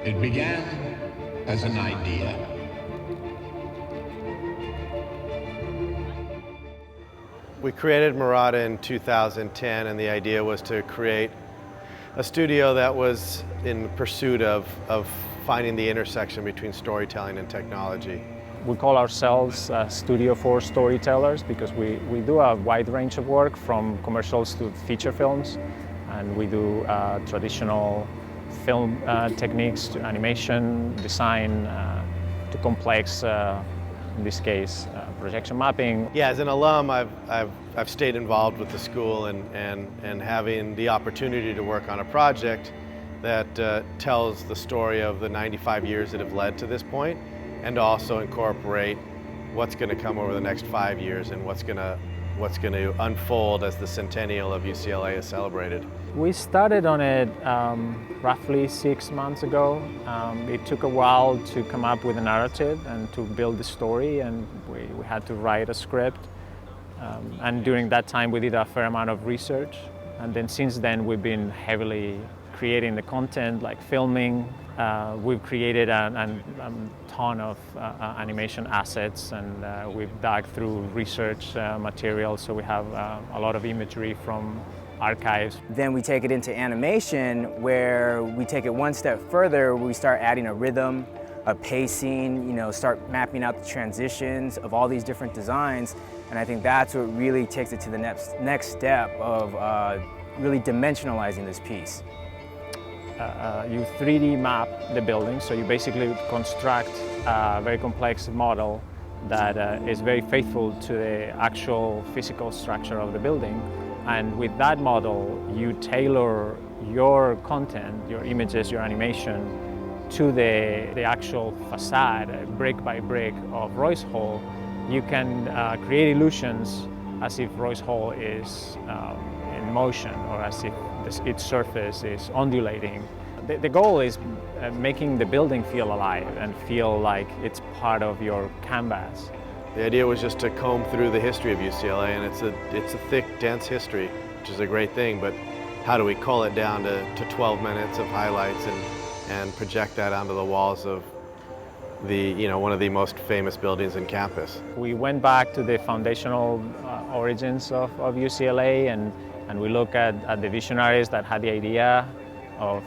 It began as an idea. We created Mirada in 2010, and the idea was to create a studio that was in pursuit of finding the intersection between storytelling and technology. We call ourselves a studio for storytellers because we do a wide range of work, from commercials to feature films, and we do traditional film techniques to animation, design, to complex, in this case, projection mapping. Yeah, as an alum, I've stayed involved with the school and having the opportunity to work on a project that tells the story of the 95 years that have led to this point, and to also incorporate what's going to come over the next 5 years and what's going to unfold as the centennial of UCLA is celebrated. We started on it roughly 6 months ago. It took a while to come up with a narrative and to build the story, and we had to write a script. And during that time we did a fair amount of research, and then since then we've been heavily creating the content, like filming. We've created a ton of animation assets, and we've dug through research materials, so we have a lot of imagery from archives. Then we take it into animation, where we take it one step further. We start adding a rhythm, a pacing, start mapping out the transitions of all these different designs, and I think that's what really takes it to the next step of really dimensionalizing this piece. You 3D map the building, so you basically construct a very complex model that is very faithful to the actual physical structure of the building. And with that model, you tailor your content, your images, your animation to the actual facade, brick by brick of Royce Hall. You can create illusions as if Royce Hall is in motion, or as if its surface is undulating. The goal is making the building feel alive and feel like it's part of your canvas. The idea was just to comb through the history of UCLA, and it's a thick, dense history, which is a great thing, but how do we cull it down to 12 minutes of highlights and project that onto the walls of one of the most famous buildings in campus? We went back to the foundational origins of UCLA, and we look at the visionaries that had the idea of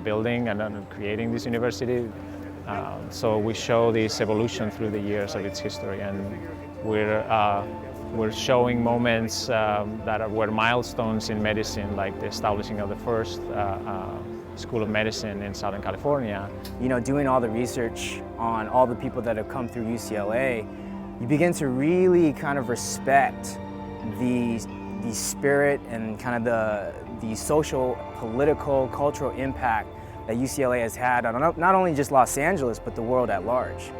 building and creating this university. So we show this evolution through the years of its history, and we're showing moments that were milestones in medicine, like the establishing of the first School of Medicine in Southern California. Doing all the research on all the people that have come through UCLA, you begin to really kind of respect the spirit and kind of the social, political, cultural impact that UCLA has had on not only just Los Angeles, but the world at large.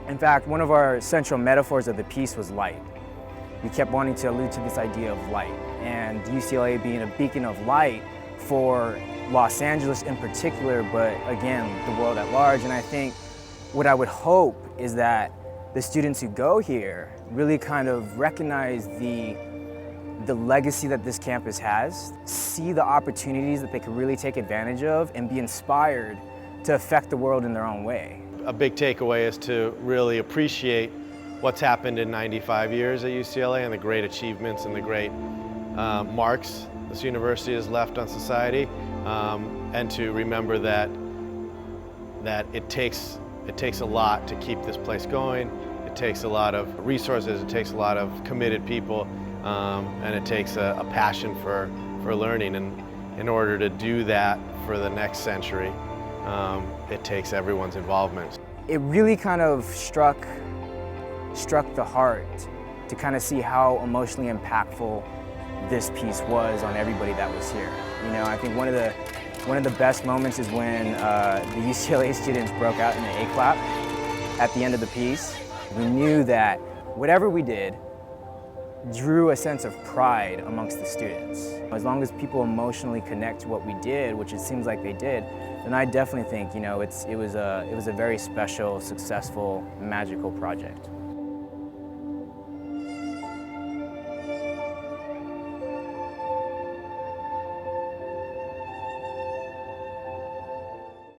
In fact, one of our central metaphors of the piece was light. We kept wanting to allude to this idea of light, and UCLA being a beacon of light for Los Angeles in particular, but again, the world at large. And I think what I would hope is that the students who go here really kind of recognize the legacy that this campus has, see the opportunities that they can really take advantage of, and be inspired to affect the world in their own way. A big takeaway is to really appreciate what's happened in 95 years at UCLA and the great achievements and the great marks this university has left on society, and to remember that it takes a lot to keep this place going. It takes a lot of resources, it takes a lot of committed people, and it takes a passion for learning. And in order to do that for the next century, it takes everyone's involvement. It really kind of struck the heart to kind of see how emotionally impactful this piece was on everybody that was here. I think one of the best moments is when the UCLA students broke out in the A clap at the end of the piece. We knew that whatever we did drew a sense of pride amongst the students. As long as people emotionally connect to what we did, which it seems like they did, then I definitely think it was a very special, successful, magical project.